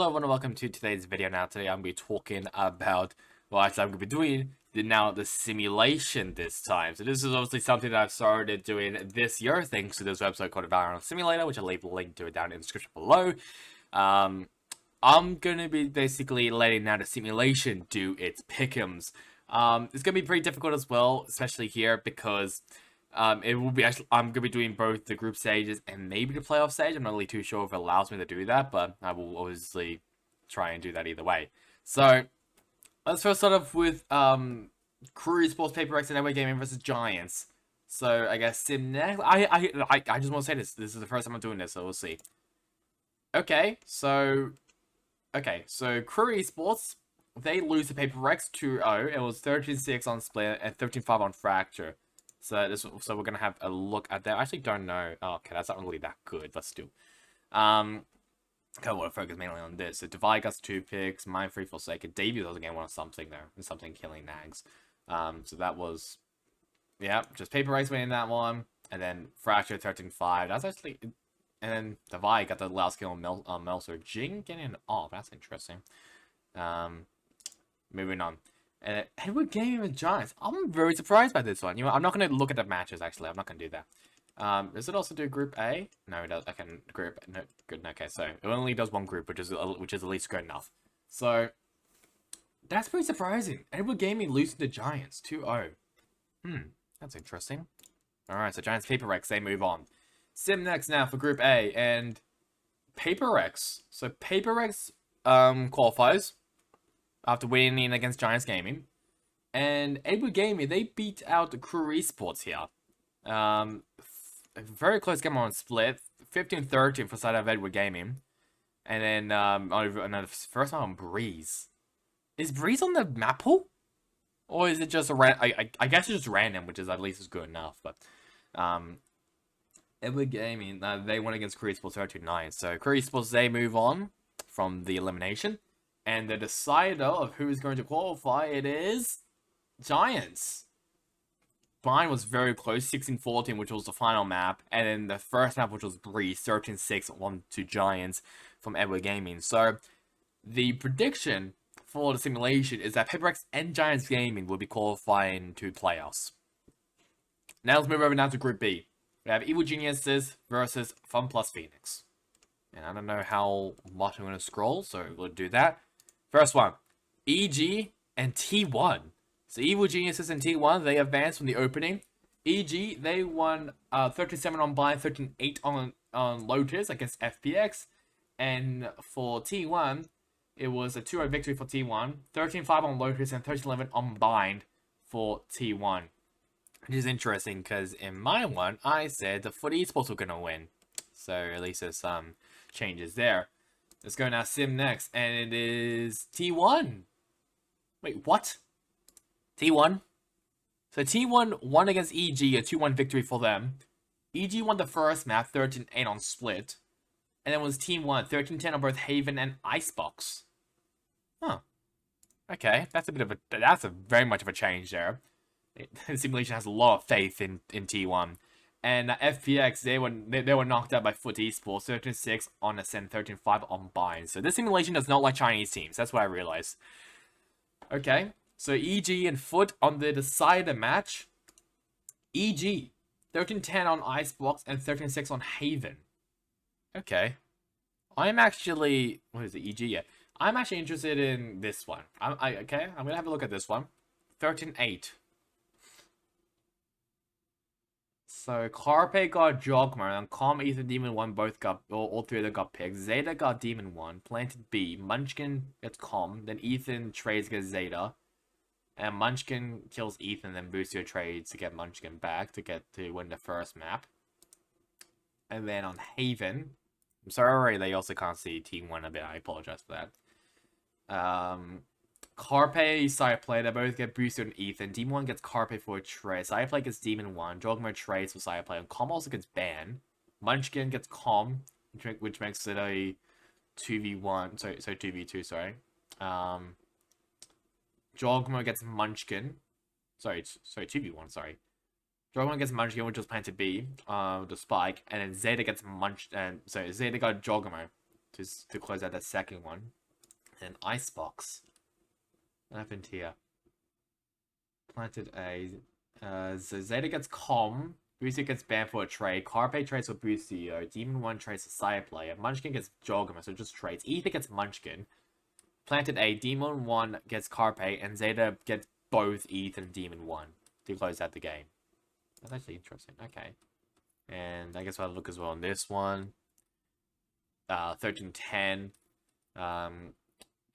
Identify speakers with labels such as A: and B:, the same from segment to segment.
A: Hello everyone and welcome to today's video. Now today I'm going to be talking about, well actually I'm going to be doing the simulation this time. So this is obviously something that I've started doing this year thanks to this website called Valorant Simulator, which I'll leave a link to it down in the description below. I'm going to be basically letting now the simulation do its pick'ems. It's going to be pretty difficult as well, especially here because it will be actually, I'm going to be doing both the group stages and maybe the playoff stage. I'm not really too sure if it allows me to do that, but I will obviously try and do that either way. So, let's first start off with Crew Sports Paper X and Network Gaming versus Giants. So, I guess Sim next. I just want to say this. This is the first time I'm doing this, so we'll see. Okay, so Crew Esports, they lose to Paper X 2-0. It was 13-6 on Split and 13-5 on Fracture. So we're gonna have a look at that. I actually don't know. Oh, okay, that's not really that good, but still. I want to focus mainly on this. So Divide got 2 picks, Mind Free Forsaken. Debut was again one of something there. And something killing Nags. So that was, yeah, just Paper Race winning that one. And then Fracture 13-5. That's actually, and then Divide got the last kill on Melser. Jing getting it off. That's interesting. Moving on. And Edward Gaming with Giants. I'm very surprised by this one. You know, I'm not going to look at the matches, actually. I'm not going to do that. Does it also do Group A? No, it does. I can group. No, good. Okay, so it only does one group, which is at least good enough. So that's pretty surprising. Edward Gaming losing to Giants 2-0. That's interesting. All right, so Giants Paper X, they move on. Sim next now for Group A and Paper X. So Paper X qualifies after winning against Giants Gaming. And Edward Gaming, they beat out the Crew Esports here. A very close game on Split. 15-13 for side of Edward Gaming. And then, the first one on Breeze. Is Breeze on the map pool? Or is it just a I guess it's just random, which is at least is good enough. But, Edward Gaming, they won against Crew Esports 13-9. So, Crew Esports, they move on from the elimination. And the decider of who is going to qualify, it is Giants. Mine was very close, 16-14, which was the final map. And then the first map, which was Breeze, 13-6, won to Giants from Edward Gaming. So, the prediction for the simulation is that Paper X and Giants Gaming will be qualifying to playoffs. Now let's move over now to Group B. We have Evil Geniuses versus Fun Plus Phoenix. And I don't know how much I'm going to scroll, so we'll do that. First one, EG and T1. So Evil Geniuses and T1, they advanced from the opening. EG, they won 37 on Blind, 13-8 on Lotus against FPX. And for T1, it was a 2-0 victory for T1. 13-5 on Lotus and 13-11 on Blind for T1. Which is interesting because in my one, I said the Foot Esports were going to win. So at least there's some changes there. Let's go now Sim next, and it is T1. Wait, what? T1? So T1 won against EG, a 2-1 victory for them. EG won the first map, 13-8 on Split. And then was T1, 13-10 on both Haven and Icebox. Huh. Okay, that's a very much of a change there. The simulation has a lot of faith in T1. And FPX, they were knocked out by Foot Esports, 13-6 on Ascend, 13-5 on Bind. So this simulation does not like Chinese teams. That's what I realized. Okay, so EG and Foot on the decider match. EG, 13-10 on Icebox and 13-6 on Haven. Okay. I'm actually... What is it? EG? Yeah. I'm actually interested in this one. Okay, I'm going to have a look at this one. 13-8. So, Carpe got Jogmer, and Com, Ethan, Demon 1 both got, all three of them got picked. Zeta got Demon 1, planted B. Munchkin gets Com, then Ethan trades gets Zeta. And Munchkin kills Ethan, then Boostio trades to get Munchkin back to win the first map. And then on Haven, I'm sorry they also can't see Team 1 a bit, I apologize for that. Carpe, Cyplay, they both get boosted on Ethan. Demon 1 gets Carpe for a trade. Cyplay gets Demon 1. Jogmer trades for Cyplay. And Com also gets Ban. Munchkin gets Com, which makes it a 2v1. So 2v2, sorry. Jogmer gets Munchkin. Sorry, 2v1, sorry. Jogmer gets Munchkin, which was planned to be the Spike. And then Zeta gets Zeta got Jogmer. to close out that second one. And Icebox. What happened here? Planted A. Zeta gets Calm. Boostio gets banned for a trade. Carpe trades for Boostio. Demon 1 trades for Side Player. Munchkin gets Joggerman, so just trades. Ether gets Munchkin. Planted A. Demon 1 gets Carpe, and Zeta gets both Ether and Demon 1 to close out the game. That's actually interesting. Okay. And I guess I'll look as well on this one. 13-10.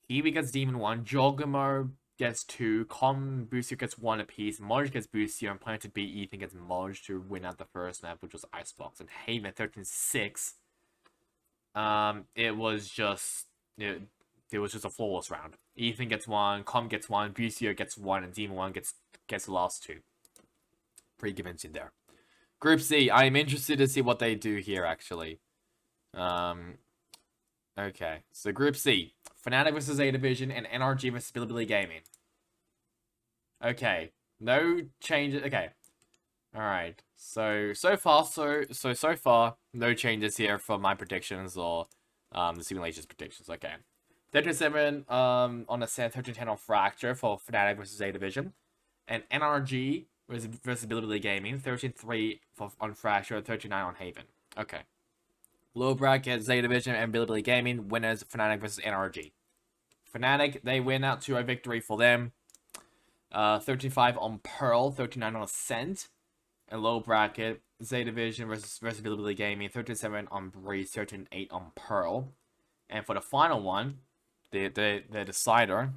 A: Kiwi gets Demon 1. Joggermo gets 2. Com Boostio gets 1 apiece. Moj gets Boostio, and Planted B, Ethan gets Moj to win out the first map, which was Icebox. And Haven 13-6. It was just a flawless round. Ethan gets 1, Com gets 1, Boostio gets 1, and Demon 1 gets the last 2. Pretty convincing there. Group C, I am interested to see what they do here, actually. Okay, so Group C. Fnatic versus A Division and NRG versus Bilibili Gaming. Okay, no changes. Okay, alright. So far, no changes here for my predictions or the simulations predictions. Okay. 13-7 on Ascent, 13-10 on Fracture for Fnatic versus A Division. And NRG versus Bilibili Gaming, 13-3 on Fracture, 13-9 on Haven. Okay. Low bracket, Z Division and Bilibili Gaming, winners, Fnatic versus NRG. Fnatic, they win out to a victory for them. 13-5 on Pearl, 13-9 on Ascent. And low bracket, Z Division versus Bilibili Gaming, 13-7 on Breeze, 13-8 on Pearl. And for the final one, the decider,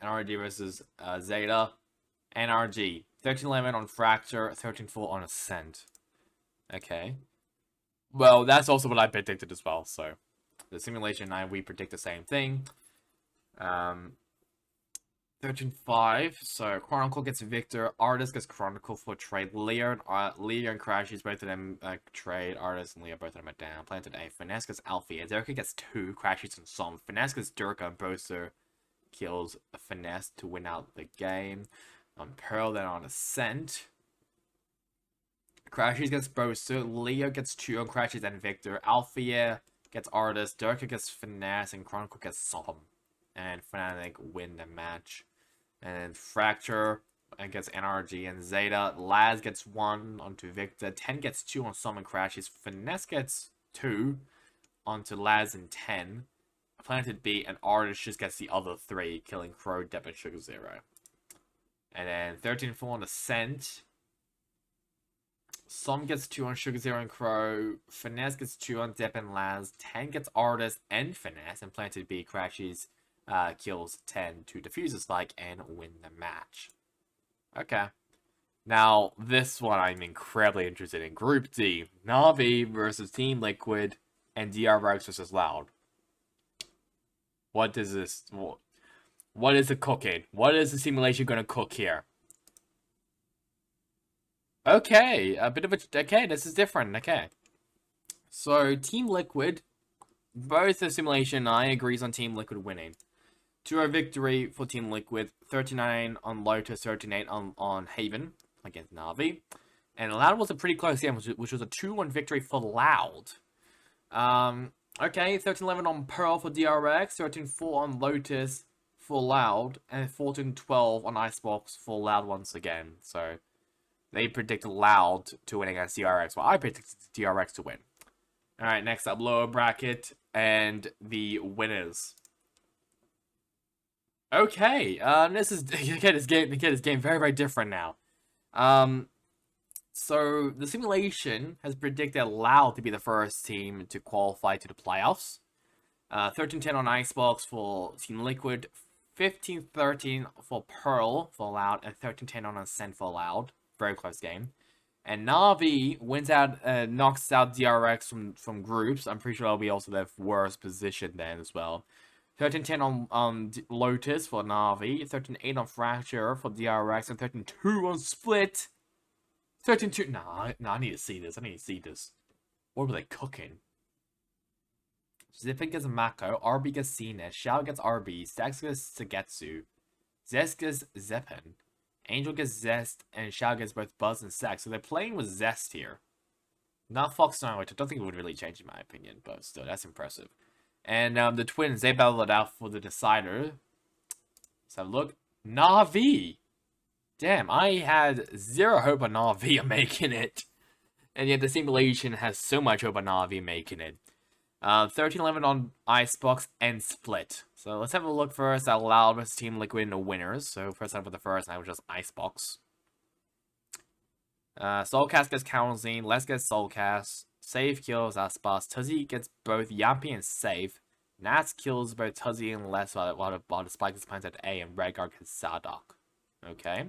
A: NRG versus Zeta. NRG, 13-11 on Fracture, 13-4 on Ascent. Okay. Well, that's also what I predicted as well, so the simulation 9, we predict the same thing. 13-5, so Chronicle gets Victor, Artist gets Chronicle for trade, Leo and Crashes, both of them trade, Artist and Leo, both of them are down. Planted A, Finesse gets Alfie, Durka gets 2, Crashes and Som, Finesse gets Durka, and Boaster kills Finesse to win out the game. On Pearl, then on Ascent. Crashes gets Boaster, Leo gets 2 on Crashes and Victor, Althea gets Artist, Durka gets Finesse, and Chronicle gets Som. And Fnatic win the match. And Fracture gets NRG and Zeta. Laz gets 1 onto Victor, 10 gets 2 on Som and Crashes, Finesse gets 2 onto Laz and 10. Planted B and Artist just gets the other 3, killing Crow, Depp, and Sugar Zero. And then 13-4 on Ascent. Som gets 2 on Sugar Zero and Crow. Finesse gets 2 on Depp and Laz. 10 gets Artist and Finesse. And Planted B crashes, kills 10 to defuse the spike and win the match. Okay. Now, this one I'm incredibly interested in. Group D. Na'Vi versus Team Liquid and DRX versus Loud. What does this... What is the cooking? What is the simulation going to cook here? Okay, a bit of a... Okay, this is different. Okay. So, Team Liquid, both the simulation and I agrees on Team Liquid winning. 2-0 victory for Team Liquid. 39 on Lotus, 13-8 on Haven against Na'Vi. And Loud was a pretty close game, which was a 2-1 victory for Loud. Okay, 13-11 on Pearl for DRX, 13-4 on Lotus for Loud, and 14-12 on Icebox for Loud once again. So, they predicted Loud to win against DRX. Well, I predicted DRX to win. Alright, next up, lower bracket, and the winners. Okay, this is, this game very, very different now. So, the simulation has predicted Loud to be the first team to qualify to the playoffs. 13-10 on Icebox for Team Liquid, 15-13 for Pearl for Loud, and 13-10 on Ascent for Loud. Very close game. And Na'Vi wins out, knocks out DRX from groups. I'm pretty sure that'll be also their worst position then as well. 13-10 on Lotus for Na'Vi, 13-8 on Fracture for DRX, and 13-2 on Split. 13-2. Nah, I need to see this. What were they cooking? Zippin gets Mako, RB gets CNET, Shao gets RB, Stax gets Sagetsu, Zest gets Zeppin, Angel gets Zest, and Shao gets both Buzz and Stax. So they're playing with Zest here. Not Fox 9, which I don't think it would really change in my opinion, but still, that's impressive. And the twins, they battled it out for the decider. Let's have a look. Na'Vi! Damn, I had zero hope on Na'Vi making it. And yet the simulation has so much hope on Na'Vi making it. 13-11 on Icebox and Split. So let's have a look first at Loud versus Team Liquid in the winners. So first up with the first, and that was just Icebox. Soulcast gets Calzine, Les gets Soulcast, Save kills Aspas, Tuzzy gets both Yappy and Save, Nats kills both Tuzzy and Les while the Spike is planted at A, and Redguard gets Zadok. Okay.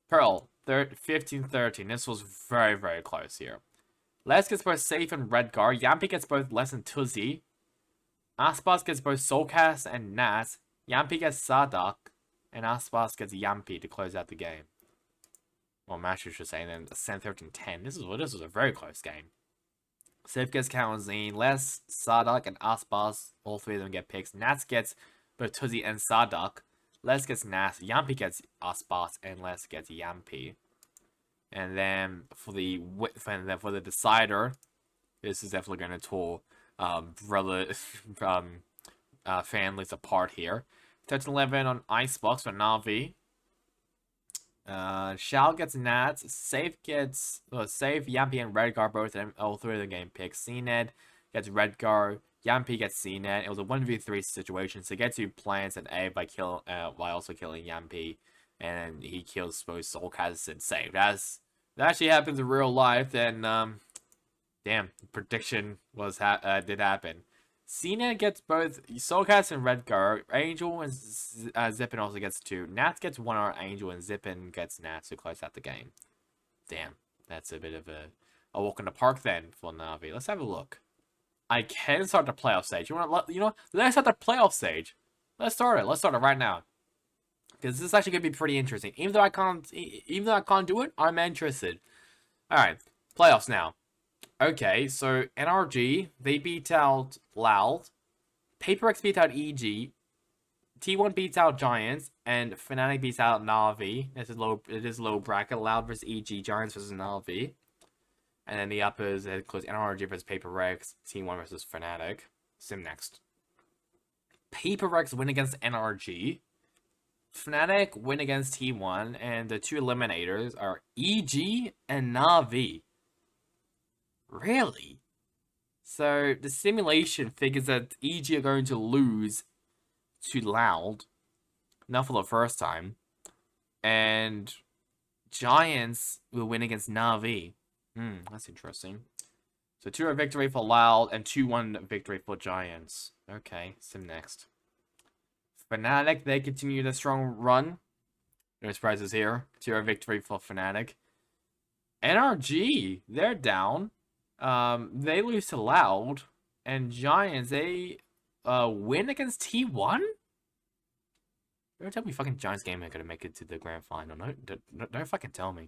A: Pearl, 15-13. This was very, very close here. Les gets both Safe and Redguard, Yampy gets both Les and Tuzzy, Aspas gets both Soulcast and Nats, Yampy gets Zadok, and Aspas gets Yampy to close out the game. Well, Matches should say, and then Ascent 13-10. This was a very close game. Safe gets Calzine, Les, Zadok, and Aspas. All three of them get picks. Nats gets both Tuzzy and Zadok. Les gets Nats, Yampy gets Aspas, and Les gets Yampy. And then for the decider, this is definitely going to tore families apart here. 13-11 on Icebox for Na'Vi. Shao gets Nats, Safe gets Yampy and Redguard, both of them, all three of the game picks. CNED gets Redguard, Yampy gets CNED. It was a 1v3 situation, so he gets 2 plants at A by also killing Yampy, and he kills both Soulcast and Save. That actually happens in real life, and damn, prediction did happen. CNED gets both Soulcast and Redguard. Angel and Zippin also gets 2. Nats gets 1 on Angel, and Zippin gets Nats to close out the game. Damn, that's a bit of a walk in the park then for Na'Vi. Let's have a look. I can start the playoff stage. Let's start the playoff stage. Let's start it. Let's start it right now. Because this is actually gonna be pretty interesting. Even though I can't do it, I'm interested. All right, playoffs now. Okay, so NRG, they beat out Loud, PaperX beat out EG, T1 beats out Giants, and Fnatic beats out Na'Vi. It is low bracket, Loud versus EG, Giants versus Na'Vi. And then the uppers, it includes NRG versus PaperX, T1 versus Fnatic. Sim next. PaperX win against NRG, Fnatic win against T1, and the 2 eliminators are EG and Na'Vi. Really? So the simulation figures that EG are going to lose to Loud, not for the first time, and Giants will win against Na'Vi. That's interesting. So 2-0 victory for Loud and 2-1 victory for Giants. Okay, sim next. Fnatic, they continue the strong run. No surprises here. 2-0 victory for Fnatic. NRG, they're down. They lose to Loud, and Giants, they win against T1? Don't tell me fucking Giants game ain't gonna make it to the grand final. No, don't fucking tell me.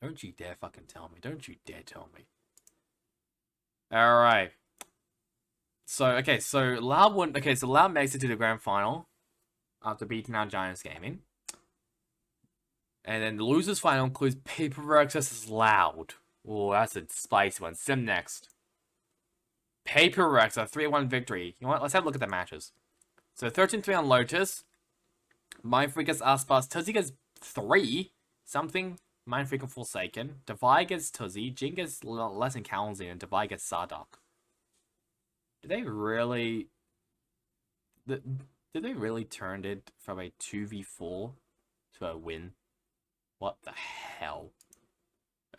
A: Don't you dare fucking tell me. Don't you dare tell me. Alright. So Loud makes it to the grand final after beating out Giants Gaming. And then the losers final includes PaperX versus Loud. Oh, that's a spicy one. Sim next. PaperX, a 3-1 victory. You know what? Let's have a look at the matches. So 13-3 on Lotus. Mindfreak gets Aspas. Tuzzy gets 3 something. Mindfreak and Forsaken. Divide gets Tuzzy. Jin gets Les and Calzine, and Divide gets Zadok. Did they really turn it from a 2v4 to a win? What the hell?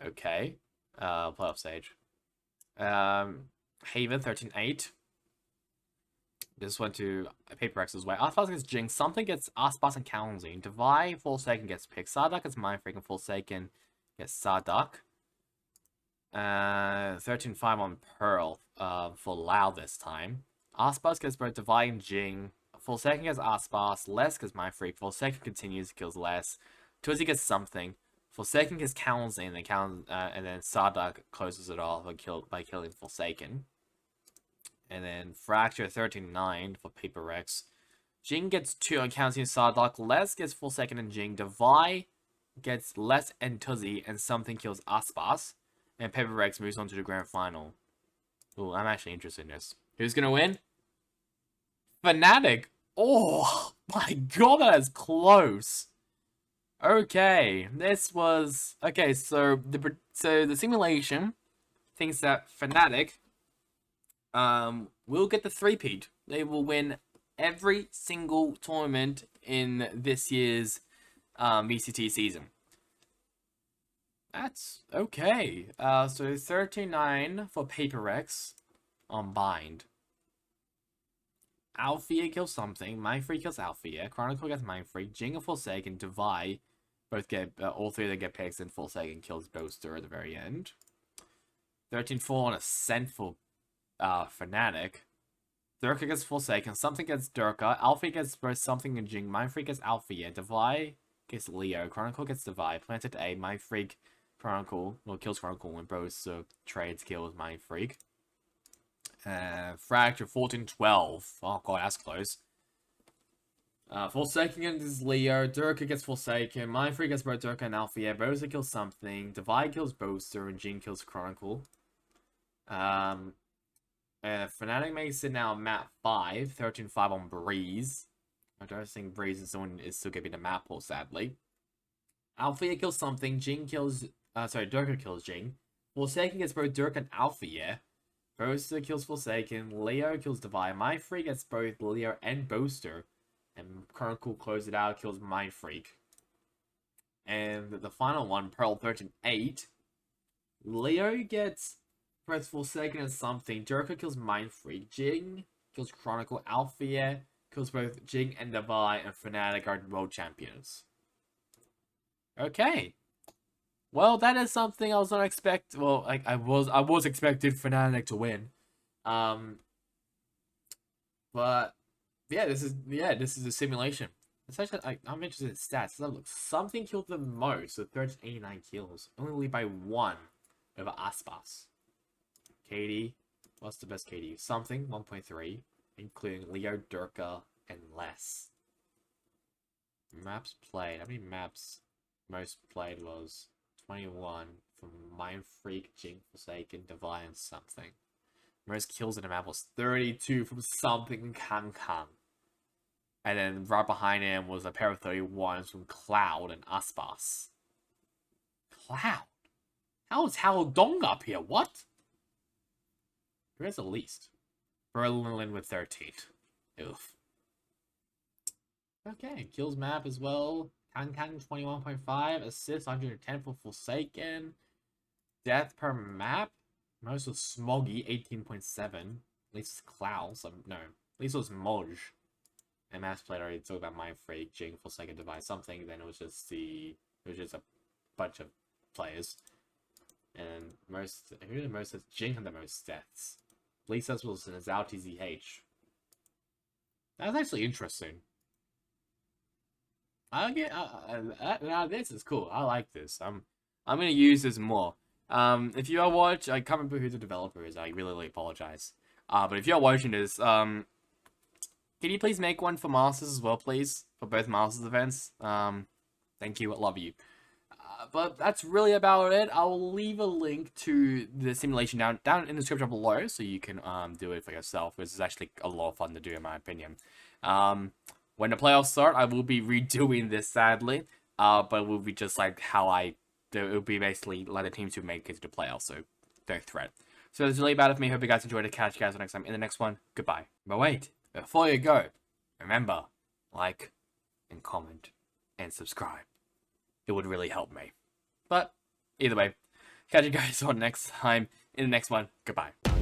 A: Okay. Playoff stage. Haven 13-8. This went to PaperX's way. Aspas gets Jinx. Something gets Aspas and Calzine. Divide Forsaken gets picked. Zadok gets Mindfreak and Forsaken gets Zadok. 13-5 on Pearl for Loud this time. Aspas gets both Divide and Jing. Forsaken gets Aspas. Les gets Mindfreak. Forsaken continues, kills Les. Tuzzy gets something. Forsaken gets Calzine, and then Zadok closes it off by killing Forsaken. And then Fracture 13-9 for PaperX. Jing gets 2 on Calzine, Zadok. Les gets Forsaken and Jing. Divide gets Les and Tuzzy, and something kills Aspas. And Paper Rex moves on to the grand final. Oh, I'm actually interested in this. Who's gonna win? Fnatic. Oh my god, that is close. Okay, this was okay. So the simulation thinks that Fnatic will get the three-peat. They will win every single tournament in this year's VCT season. That's okay. So 39 for Paper Rex on bind. Althea kills something. Mindfreak kills Althea. Chronicle gets Mindfreak. Jing and Forsaken, Divide. Both get, all three of them get picks, and Forsaken kills Boaster at the very end. 13-4 on Ascent for Fnatic. Durka gets Forsaken. Something gets Durka. Althea gets both Something and Jing. Mindfreak gets Althea. Divide gets Leo. Chronicle gets Divide. Planted A. Mindfreak. Chronicle. Well, kills Chronicle when both trades kills Mindfreak. Fracture 14-12. Oh god, that's close. Forsaken is Leo. Durka gets Forsaken. Mindfreak gets both Durka and Althea. Boaster kills Something. Divide kills Boaster. And Jing kills Chronicle. Fnatic makes it now map 5. 13-5 on Breeze. I don't think Breeze is still going to be the map pool, sadly. Althea kills Something. Jing kills... Durka kills Jing. Forsaken gets both Durka and Althea. Boaster kills Forsaken. Leo kills Divide. Mindfreak gets both Leo and Boaster. And Chronicle closes it out, kills Mindfreak. And the final one, Pearl 13-8. Leo gets both Forsaken and Something. Durka kills Mindfreak. Jing kills Chronicle. Althea kills both Jing and Divide. And Fnatic are world champions. Okay. Well, that is something I was not expect. Well, I was expecting Fnatic to win, but yeah, this is a simulation. It's actually I'm interested in stats. So look, Something killed the most with 389 kills, only by 1 over Aspas. KD, what's the best KD? Something 1.3, including Leo, Durka, and less. Maps played. How many maps most played was 21 from Mindfreak, Jing, Forsaken, Divine, and Something. Most kills in the map was 32 from Something, Kang. And then right behind him was a pair of 31s from Cloud and Aspas. Cloud? How is Dong up here? What? Where's the least? Berlin with 13. Oof. Okay, kills map as well. Kang 21.5, assists 110 for Forsaken. Death per map. Most was Smoggy 18.7. At least it's Cloud. No, at least it was Moj. And maps played already talked about Mindfreak, Jing, Forsaken, Divide, Something. Then it was just a bunch of players. And who the most has Jing had the most deaths? Lisa Wilson is out TZH. That's actually interesting. Now this is cool. I like this. I'm gonna use this more. If you are watching, I can't remember who the developer is. I really apologize. But if you are watching this, can you please make one for Masters as well, please, for both Masters events? Thank you. I love you. But that's really about it. I'll leave a link to the simulation down in the description below, so you can do it for yourself. This is actually a lot of fun to do, in my opinion. When the playoffs start, I will be redoing this, sadly. But it will be just like how it will be basically like the teams who make it to the playoffs, so don't fret. So that's really about it for me. Hope you guys enjoyed it. Catch you guys next time in the next one. Goodbye. But wait, before you go, remember, like and comment and subscribe. It would really help me. But either way, catch you guys on next time in the next one. Goodbye.